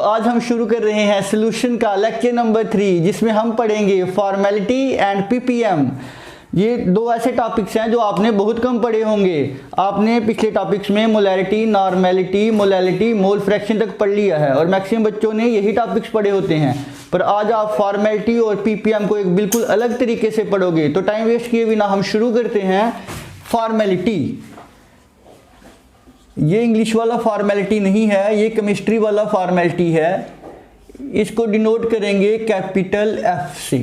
आज हम शुरू कर रहे हैं सॉल्यूशन का लेक्चर नंबर 3, जिसमें हम पढ़ेंगे फॉर्मेलिटी एंड पीपीएम। ये दो ऐसे टॉपिक्स हैं जो आपने बहुत कम पढ़े होंगे। आपने पिछले टॉपिक्स में molarity, normality, molality, mole fraction तक पढ़ लिया है और मैक्सिमम बच्चों ने यही टॉपिक्स पढ़े होते हैं। पर आज आप फॉर्मेलिटी और पीपीएम को एक बिल्कुल अलग तरीके से पढ़ोगे। तो टाइम वेस्ट किए बिना हम शुरू करते हैं। फॉर्मेलिटी, ये इंग्लिश वाला फॉर्मेलिटी नहीं है, ये केमिस्ट्री वाला फॉर्मेलिटी है। इसको डिनोट करेंगे कैपिटल एफ से।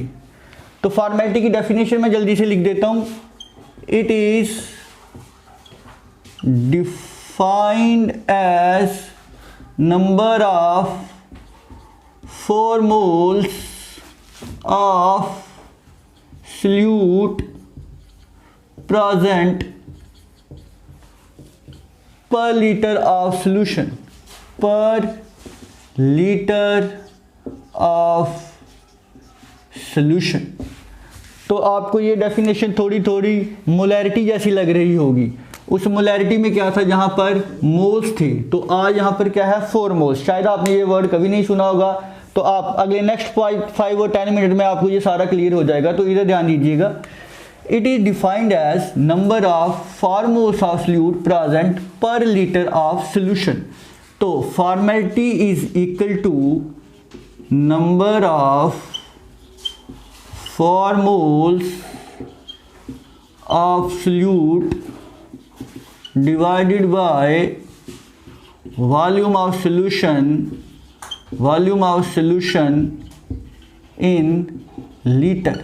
तो फॉर्मेलिटी की डेफिनेशन मैं जल्दी से लिख देता हूं। It is defined as number of 4 moles of solute present per liter of solution, per liter of solution। तो आपको ये डेफिनेशन थोड़ी थोड़ी मोलैरिटी जैसी लग रही होगी। उस मोलैरिटी में क्या था, जहां पर मोल्स थे, तो आज यहां पर क्या है 4 मोल्स। शायद आपने ये वर्ड कभी नहीं सुना होगा, तो आप अगले नेक्स्ट 5 और 10 मिनट में आपको ये सारा क्लियर हो जाएगा। तो इधर ध्यान दीजिएगा। It is defined as number of 4 moles of solute present per litre of solution. तो formality is equal to number of 4 moles of solute divided by volume of solution in liter।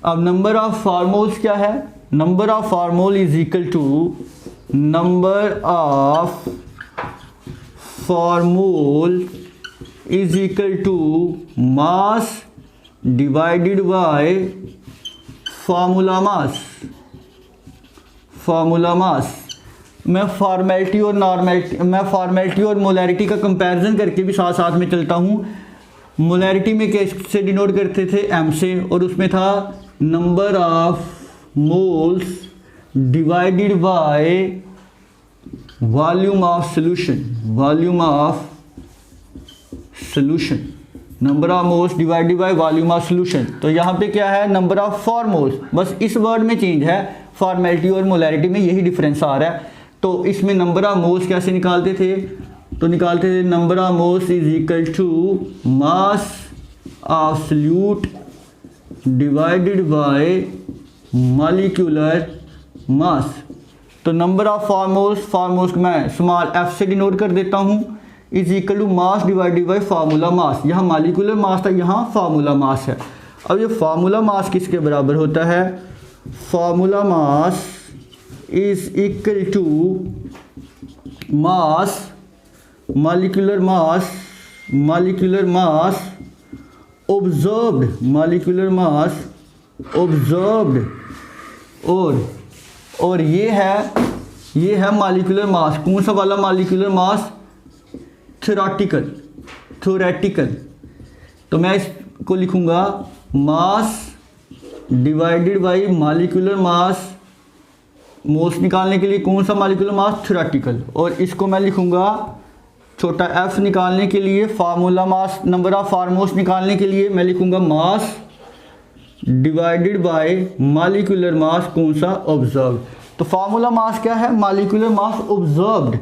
अब number of formols क्या है? Number of formol is equal to number of formol is equal to mass divided by formula mass. मैं formality और molarity का comparison करके भी साथ साथ में चलता हूँ। मोलैरिटी में कैसे डिनोट करते थे? एम से, और उसमें था number of moles divided by volume of solution, number of moles divided by volume of solution. तो यहाँ पे क्या है? Number of 4 moles। बस इस वर्ड में चेंज है, फॉर्मेलिटी और मोलैरिटी में यही डिफरेंस आ रहा है। तो इसमें नंबर ऑफ मोल्स कैसे निकालते थे? तो निकालते थे number of moles is equal to mass of solute divided by molecular mass. तो नंबर ऑफ फॉर्मोल्स को मैं स्मॉल एफ से डिनोट कर देता हूँ, is equal to mass divided by formula mass. यहाँ मॉलिक्यूलर मास था, यहाँ फार्मूला मास है। अब ये फार्मूला मास किसके बराबर होता है? Formula mass is equal to mass, molecular mass observed, और ये है मॉलिक्यूलर मास। कौन सा वाला मॉलिक्यूलर मास? थ्योरेटिकल। तो मैं इसको लिखूंगा मास divided by molecular mass. Moles निकालने के लिए कौन सा मॉलिक्यूलर मास? थ्योरेटिकल। और इसको मैं लिखूंगा छोटा f निकालने के लिए, फार्मूला मास, नंबर ऑफ फॉर्मोल्स निकालने के लिए मैं लिखूंगा मास डिवाइडेड बाय मॉलिक्यूलर मास, कौन सा? ऑब्जर्व्ड। तो फार्मूला मास क्या है? Molecular mass observed.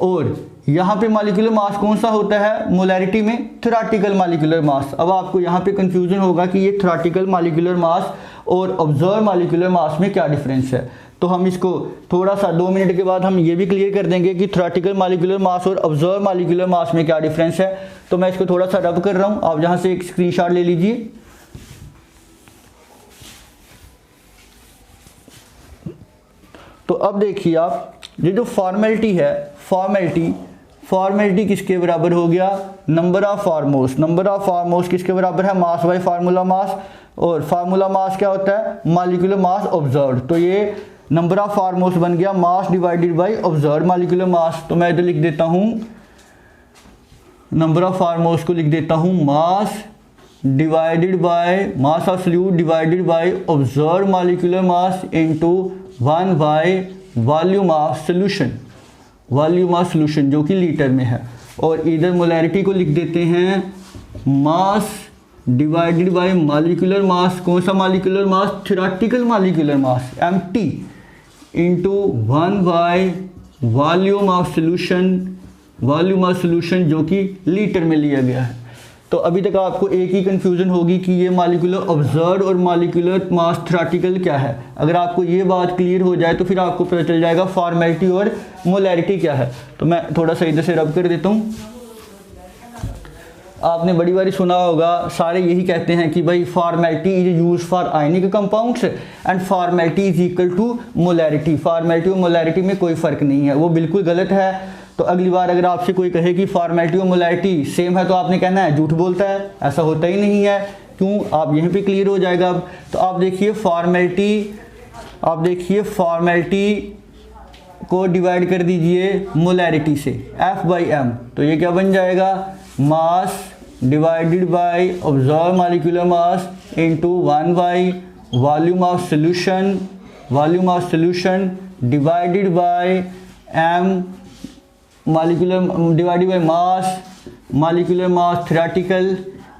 और यहाँ पे मॉलिक्यूलर मास कौन सा होता है? मोलैरिटी में थ्योरेटिकल मॉलिक्यूलर मास। अब आपको यहाँ पे कंफ्यूजन होगा कि ये थ्योरेटिकल मॉलिक्यूलर मास और ऑब्जर्व मॉलिक्यूलर मास में क्या डिफरेंस है। तो हम इसको थोड़ा सा 2 मिनट के बाद हम ये भी क्लियर कर देंगे कि थ्योरेटिकल मॉलिक्यूलर मास और ऑब्जर्व मॉलिक्यूलर मास में क्या डिफरेंस है। तो मैं इसको थोड़ा सा रब कर रहा हूँ, आप यहाँ से एक स्क्रीनशॉट ले लीजिए। तो अब देखिए आप, ये जो फॉर्मेलिटी है, फॉर्मेलिटी किसके बराबर हो गया? नंबर ऑफ फॉर्मोल्स किसके बराबर है? मास बाय फार्मूला मास। और फार्मूला मास क्या होता है? Molecular mass observed. तो ये नंबर ऑफ फॉर्मोल्स बन गया मास divided by observed molecular mass. तो मैं इधर लिख देता हूँ, नंबर ऑफ फॉर्मोल्स को लिख देता हूँ मास divided by mass of solute divided by observed molecular mass into 1 by volume of solution जो कि लीटर में है। और इधर मोलैरिटी को लिख देते हैं मास डिवाइडेड बाय मॉलिक्यूलर मास। कौन सा molecular mass? Theoretical molecular mass MT into 1 by volume of solution जो कि लीटर में लिया गया है। तो अभी तक आपको एक ही कंफ्यूजन होगी कि ये मॉलिक्यूलर ऑब्जर्व्ड और मॉलिक्यूलर मास थ्योरेटिकल क्या है। अगर आपको ये बात क्लियर हो जाए तो फिर आपको पता चल जाएगा फॉर्मेलिटी और मोलैरिटी क्या है। तो मैं थोड़ा सा इधर से रब कर देता हूँ। आपने बड़ी बारी सुना होगा, सारे यही कहते हैं कि भाई formality is use for ionic compounds and formality is equal to molarity. Formality और मोलैरिटी में कोई फ़र्क नहीं है, वो बिल्कुल गलत है। तो अगली बार अगर आपसे कोई कहे कि फॉर्मेलिटी और मोलैरिटी सेम है तो आपने कहना है झूठ बोलता है, ऐसा होता ही नहीं है। क्यों? आप यहीं पे क्लियर हो जाएगा अब। तो आप देखिए फॉर्मेलिटी को डिवाइड कर दीजिए मोलैरिटी से F/m। तो ये क्या बन जाएगा? मास divided bye observe molecular mass into 1 by volume of solution divided by m molecular divided by molecular mass theoretical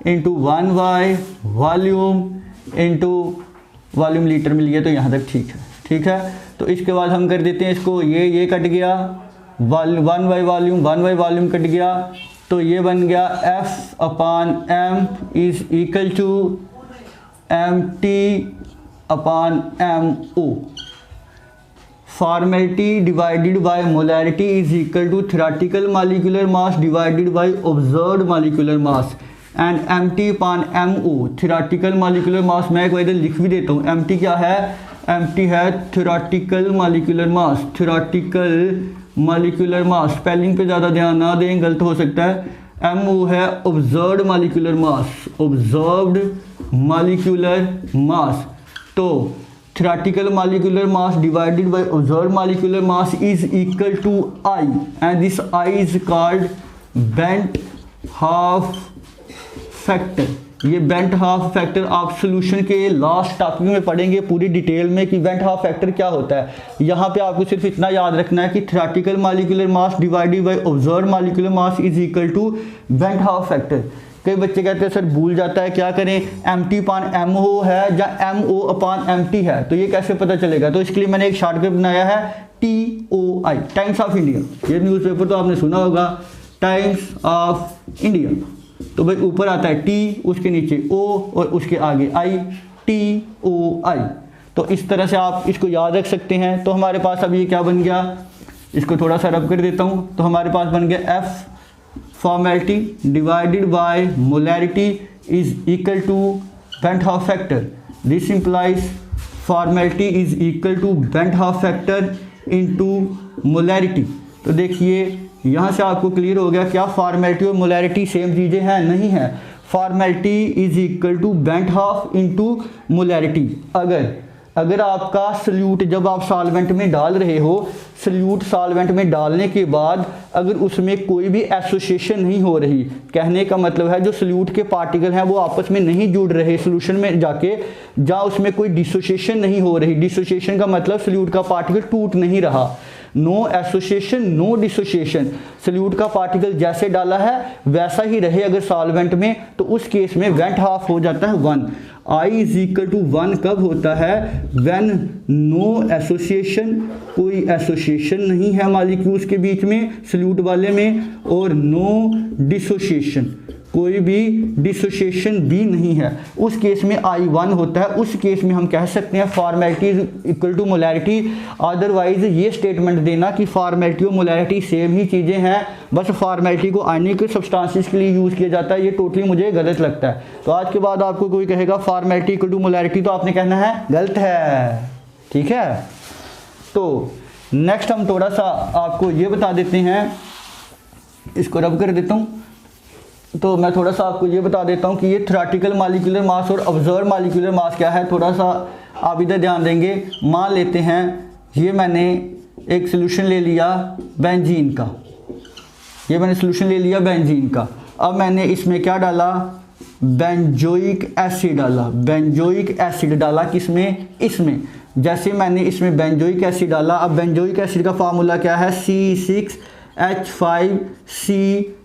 into 1 by volume litre में लिया। तो यहाँ तक ठीक है। तो इसके बाद हम कर देते हैं इसको, ये कट गया, 1 बाय वॉल्यूम कट गया, तो ये बन गया F/m is equal to MT/mo। Formality divided by molarity is equal to theoretical molecular mass divided by observed molecular mass and MT/mo theoretical molecular mass. मैं एक बार इधर लिख भी देता हूँ। MT क्या है? MT है थ्योरेटिकल मॉलिक्यूलर मास। स्पेलिंग पे ज़्यादा ध्यान ना दें, गलत हो सकता है। MO है ऑब्जर्व्ड मॉलिक्यूलर मास। तो theoretical molecular mass divided by observed molecular mass is equal to I, and this I is called bent half factor। ये बेंट हाफ फैक्टर आप सोल्यूशन के लास्ट टॉपिक में पढ़ेंगे पूरी डिटेल में कि बेंट हाफ फैक्टर क्या होता है। यहाँ पे आपको सिर्फ इतना याद रखना है कि theoretical molecular mass divided by observed molecular mass is equal to van't Hoff factor. कई बच्चे कहते हैं सर भूल जाता है, क्या करें? MT/mo है या MO/MT है, तो ये कैसे पता चलेगा? तो इसके लिए मैंने एक शॉर्टकट बनाया है TOI, टाइम्स ऑफ इंडिया। ये न्यूज़पेपर तो आपने सुना होगा, टाइम्स ऑफ इंडिया। तो भाई ऊपर आता है T, उसके नीचे O और उसके आगे I, TOI। तो इस तरह से आप इसको याद रख सकते हैं। तो हमारे पास अब ये क्या बन गया, इसको थोड़ा सा रब कर देता हूँ। तो हमारे पास बन गया F formality divided by molarity is equal to van't Hoff factor. This implies formality is equal to van't Hoff factor into molarity. तो देखिए यहाँ से आपको क्लियर हो गया क्या फॉर्मेलिटी और मोलैरिटी सेम चीज़ें हैं? नहीं है। Formality is equal to van't Hoff into molarity. अगर आपका सल्यूट जब आप सॉल्वेंट में डाल रहे हो, सल्यूट सॉल्वेंट में डालने के बाद अगर उसमें कोई भी एसोसिएशन नहीं हो रही, कहने का मतलब है जो सल्यूट के पार्टिकल हैं वो आपस में नहीं जुड़ रहे सॉल्यूशन में जाके, जहाँ उसमें कोई डिसोसिएशन नहीं हो रही। डिसोसिएशन का मतलब सल्यूट का पार्टिकल टूट नहीं रहा। No association no dissociation. Solute का पार्टिकल जैसे डाला है वैसा ही रहे अगर सॉल्वेंट में, तो उस केस में वेंट हाफ हो जाता है 1। I इज इक्वल टू 1 कब होता है? व्हेन नो एसोसिएशन, कोई एसोसिएशन नहीं है मॉलिक्यूल्स के बीच में सल्यूट वाले में, और नो डिसोसिएशन, कोई भी डिसोसिएशन भी नहीं है। उस केस में I1 होता है। उस केस में हम कह सकते हैं formality is equal to molarity. Otherwise ये स्टेटमेंट देना कि फॉर्मेलिटी और मोलैरिटी सेम ही चीज़ें हैं, बस फॉर्मेलिटी को आयनिक सब्सटेंसेस के लिए यूज़ किया जाता है, ये टोटली मुझे गलत लगता है। तो आज के बाद आपको कोई कहेगा फॉर्मेलिटी इक्वल टू मोलैरिटी, तो आपने कहना है गलत है। ठीक है। तो नेक्स्ट हम थोड़ा सा आपको ये बता देते हैं, इसको रब कर देता हूँ। तो मैं थोड़ा सा आपको ये बता देता हूँ कि ये थ्योरेटिकल मॉलिक्यूलर मास और ऑब्जर्व मॉलिक्यूलर मास क्या है। थोड़ा सा आप इधर ध्यान देंगे। मान लेते हैं ये मैंने एक सोल्यूशन ले लिया बेंजीन का, अब मैंने इसमें क्या डाला? बेंजोइक एसिड डाला। बेंजोइक एसिड डाला किसमें? इसमें। जैसे मैंने इसमें बेंजोइक एसिड डाला, अब बेंजोइक एसिड का फार्मूला क्या है? C6 H5C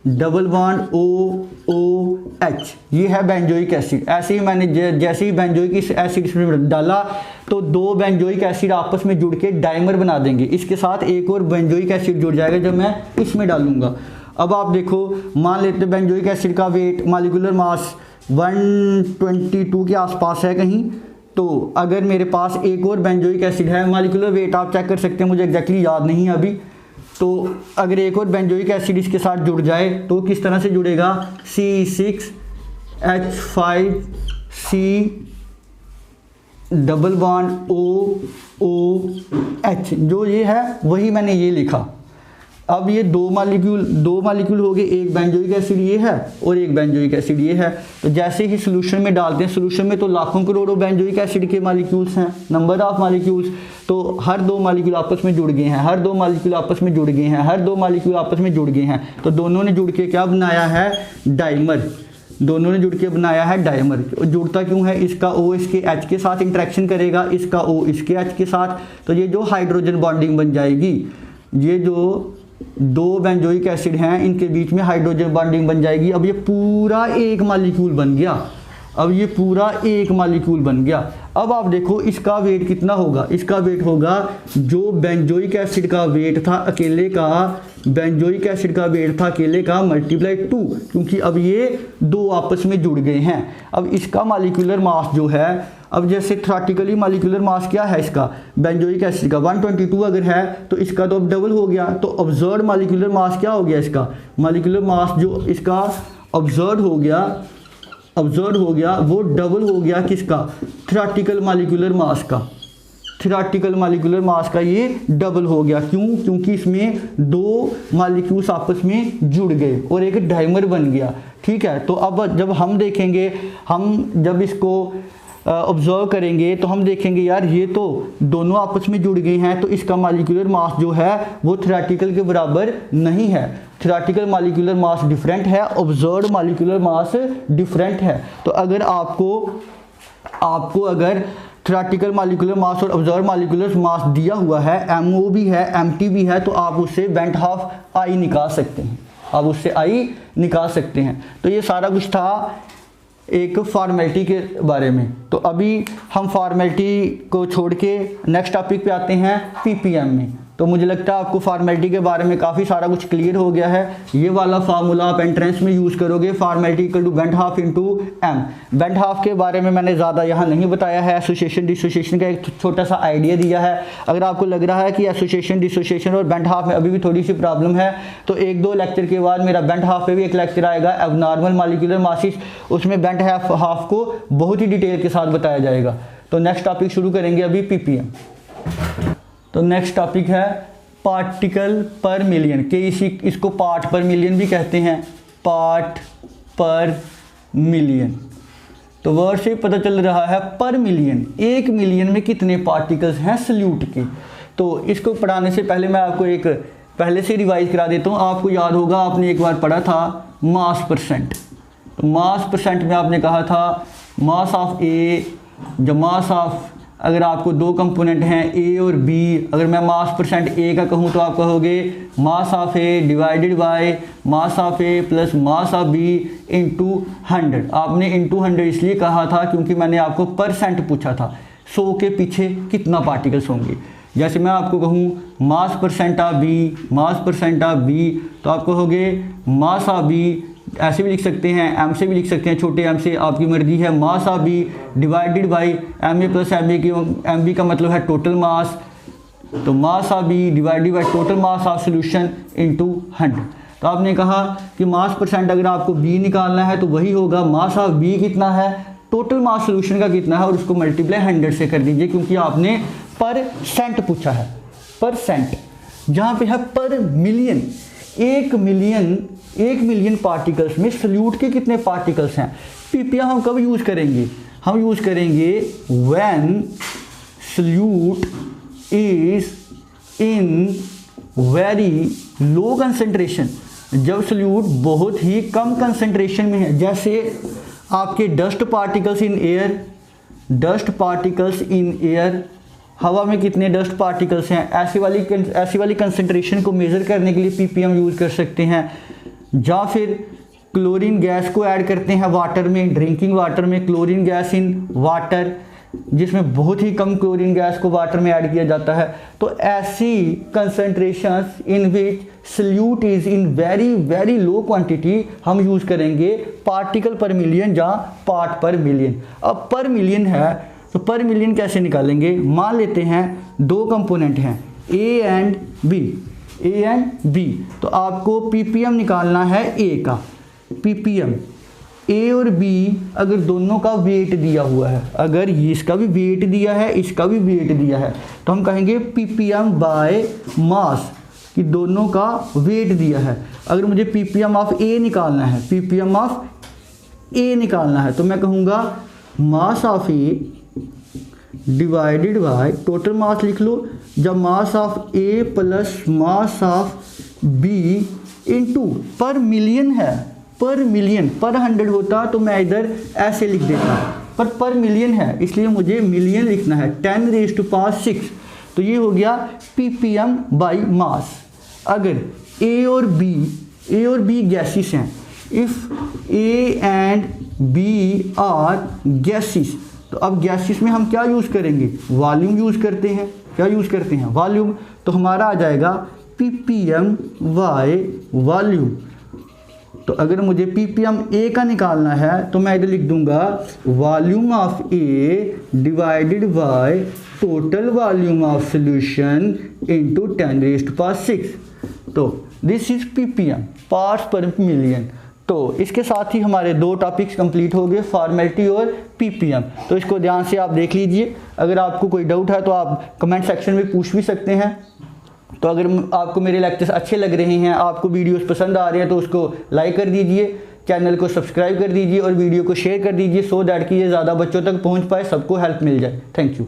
double bond OOH, ये है बेंजोइक एसिड। ऐसे ही मैंने जैसे ही बेंजोइक एसिड इसमें डाला तो दो बेंजोइक एसिड आपस में जुड़ के डाइमर बना देंगे। इसके साथ एक और बेंजोइक एसिड जुड़ जाएगा जब मैं इसमें डालूंगा। अब आप देखो, मान लेते बेंजोइक एसिड का वेट मॉलिक्यूलर मास 122 के आसपास है कहीं, तो अगर मेरे पास एक और बेंजोइक एसिड है, मॉलिक्यूलर वेट आप चेक कर सकते हैं, मुझे एग्जैक्टली याद नहीं है अभी, तो अगर एक और बेंजोइक एसिड इसके साथ जुड़ जाए तो किस तरह से जुड़ेगा, C6H5C डबल बॉन्ड OOH, जो ये है वही मैंने ये लिखा। अब ये दो मालिक्यूल हो गए, एक बेंजोइक एसिड ये है और एक बेंजोइक एसिड ये है। तो जैसे ही सॉल्यूशन में डालते हैं, सॉल्यूशन में तो लाखों करोड़ों बेंजोइक एसिड के मालिक्यूल्स हैं, नंबर ऑफ मालिक्यूल्स, तो हर दो मालिक्यूल आपस में जुड़ गए हैं, हर दो मालिक्यूल आपस में जुड़ गए हैं, हर दो मालिक्यूल आपस में जुड़ गए हैं। तो दोनों ने जुड़ के क्या बनाया है, डाइमर। दोनों ने जुड़ के बनाया है डाइमर। जुड़ता क्यों है, इसका O इसके H के साथ इंटरेक्शन करेगा, इसका O इसके H के साथ, तो ये जो हाइड्रोजन बॉन्डिंग बन जाएगी, ये जो दो बेंजोइक एसिड हैं इनके बीच में हाइड्रोजन बॉन्डिंग बन जाएगी। अब ये पूरा एक मॉलिक्यूल बन गया, अब ये पूरा एक मॉलिक्यूल बन गया। अब आप देखो इसका वेट कितना होगा, इसका वेट होगा जो बेंजोइक एसिड का वेट था अकेले का, बेंजोइक एसिड का वेट था अकेले का मल्टीप्लाई 2, क्योंकि अब ये दो आपस में जुड़ गए हैं। अब इसका मॉलिक्यूलर मास जो है, अब जैसे थ्योरेटिकली मॉलिक्यूलर मास क्या है इसका, बेंजोइक एसिड का 122 अगर है तो इसका तो अब डबल हो गया। तो ऑब्जर्व्ड मॉलिक्यूलर मास क्या हो गया, इसका मॉलिक्यूलर मास जो इसका ऑब्जर्व्ड हो गया वो डबल हो गया किसका, थ्योरेटिकल मॉलिक्यूलर मास का। थ्योरेटिकल मॉलिक्यूलर मास का ये डबल हो गया। क्यों, क्योंकि इसमें दो मॉलिक्यूल्स आपस में जुड़ गए और एक डाइमर बन गया। ठीक है, तो अब जब हम देखेंगे, हम जब इसको ऑब्जर्व करेंगे तो हम देखेंगे यार ये तो दोनों आपस में जुड़ गए हैं, तो इसका मॉलिक्यूलर मास जो है वो थ्योरेटिकल के बराबर नहीं है। थ्योरेटिकल मॉलिक्यूलर मास डिफरेंट है, ऑब्जर्व्ड मॉलिक्यूलर मास डिफरेंट है। तो अगर आपको अगर थ्योरेटिकल मॉलिक्यूलर मास और ऑब्जर्व मॉलिक्यूलर मास दिया हुआ है, MO भी है MT भी है, तो आप उससे बेंट हाफ I निकाल सकते हैं, आप उससे I निकाल सकते हैं। तो ये सारा कुछ था एक फॉर्मेलिटी के बारे में। तो अभी हम फॉर्मेलिटी को छोड़ के नेक्स्ट टॉपिक पे आते हैं PPM में। तो मुझे लगता है आपको फॉर्मेलिटी के बारे में काफ़ी सारा कुछ क्लियर हो गया है। ये वाला फार्मूला आप एंट्रेंस में यूज़ करोगे, formality equal to van't Hoff into M। Van't Hoff के बारे में मैंने ज़्यादा यहाँ नहीं बताया है, एसोसिएशन डिसोसिएशन का एक छोटा सा आइडिया दिया है। अगर आपको लग रहा है कि एसोसिएशन डिसोसिएशन और बेंट हाफ में अभी भी थोड़ी सी प्रॉब्लम है, तो एक दो लेक्चर के बाद मेरा बेंट हाफ पे भी एक लेक्चर आएगा, एबनॉर्मल मॉलिक्यूलर मासेस, उसमें बेंट हाफ को बहुत ही डिटेल के साथ बताया जाएगा। तो नेक्स्ट टॉपिक शुरू करेंगे अभी PPM। तो नेक्स्ट टॉपिक है पार्टिकल पर मिलियन, के इसको पार्ट पर मिलियन भी कहते हैं, पार्ट पर मिलियन। तो वर्ड से पता चल रहा है पर मिलियन, एक मिलियन में कितने पार्टिकल्स हैं सल्यूट के। तो इसको पढ़ाने से पहले मैं आपको एक पहले से रिवाइज करा देता हूँ। आपको याद होगा, आपने एक बार पढ़ा था मास परसेंट। तो मास परसेंट में आपने कहा था मास ऑफ ए, जो मास ऑफ, अगर आपको दो कंपोनेंट हैं A और B, अगर मैं मास परसेंट A का कहूँ तो आप कहोगे mass of A divided by mass of A plus mass of B into 100। आपने इंटू 100 इसलिए कहा था क्योंकि मैंने आपको परसेंट पूछा था, 100 के पीछे कितना पार्टिकल्स होंगे। जैसे मैं आपको कहूँ मास percent of B, mass percent of B, तो आप कहोगे मास ऑफ B, ऐसे भी लिख सकते हैं, M से भी लिख सकते हैं, छोटे m से, आपकी मर्जी है, mass of B divided by MA plus MB की, MB का मतलब है टोटल मास, तो mass of B divided by total mass of solution into 100। तो आपने कहा कि मास परसेंट अगर आपको B निकालना है तो वही होगा मास ऑफ B कितना है, टोटल मास सॉल्यूशन का कितना है, और उसको मल्टीप्लाई 100 से कर दीजिए, क्योंकि आपने परसेंट पूछा है। परसेंट जहाँ पे है पर मिलियन, एक मिलियन पार्टिकल्स में सल्यूट के कितने पार्टिकल्स हैं। PPM हम कब यूज़ करेंगे, हम यूज़ करेंगे when solute is in very low concentration, जब सल्यूट बहुत ही कम कंसंट्रेशन में है। जैसे आपके dust particles in air, dust particles in air हवा में कितने डस्ट पार्टिकल्स हैं, ऐसी वाली कंसंट्रेशन को मेज़र करने के लिए ppm यूज़ कर सकते हैं। या फिर क्लोरीन गैस को ऐड करते हैं वाटर में, ड्रिंकिंग वाटर में, क्लोरीन गैस इन वाटर, जिसमें बहुत ही कम क्लोरीन गैस को वाटर में ऐड किया जाता है। तो ऐसी concentrations in which solute is in very very low quantity हम यूज़ करेंगे पार्टिकल पर मिलियन या पार्ट पर मिलियन। अब पर मिलियन है तो पर मिलियन कैसे निकालेंगे? मान लेते हैं दो कंपोनेंट हैं ए एंड बी, तो आपको ppm निकालना है ए का। ppm ए और बी अगर दोनों का वेट दिया हुआ है, अगर इसका भी वेट दिया है इसका भी वेट दिया है, तो हम कहेंगे ppm बाय मास, कि दोनों का वेट दिया है। अगर मुझे ppm ऑफ ए निकालना है, ppm ऑफ ए निकालना है, तो मैं कहूँगा mass of A divided by total mass लिख लो, जब mass of A plus mass of B into per million है, पर मिलियन, पर 100 होता तो मैं इधर ऐसे लिख देता, पर मिलियन है इसलिए मुझे मिलियन लिखना है 10⁻⁶। तो ये हो गया ppm बाई मास। अगर ए और बी गैसेस हैं, if A and B are gases, तो अब गैसेस में हम क्या यूज़ करेंगे? वॉल्यूम यूज़ करते हैं। क्या यूज़ करते हैं? वॉल्यूम। तो हमारा आ जाएगा ppm बाय वॉल्यूम। तो अगर मुझे ppm ए का निकालना है तो मैं इधर लिख दूंगा volume of A divided by total volume of solution into 10⁻⁶। तो दिस इज ppm, पार्ट्स पर मिलियन। तो इसके साथ ही हमारे दो टॉपिक्स कंप्लीट हो गए, फॉर्मेलिटी और ppm। तो इसको ध्यान से आप देख लीजिए। अगर आपको कोई डाउट है तो आप कमेंट सेक्शन में पूछ भी सकते हैं। तो अगर आपको मेरे लेक्चर्स अच्छे लग रहे हैं, आपको वीडियोस पसंद आ रहे हैं, तो उसको लाइक कर दीजिए, चैनल को सब्सक्राइब कर दीजिए और वीडियो को शेयर कर दीजिए, सो दैट कि ये ज़्यादा बच्चों तक पहुंच पाए, सबको हेल्प मिल जाए। Thank you.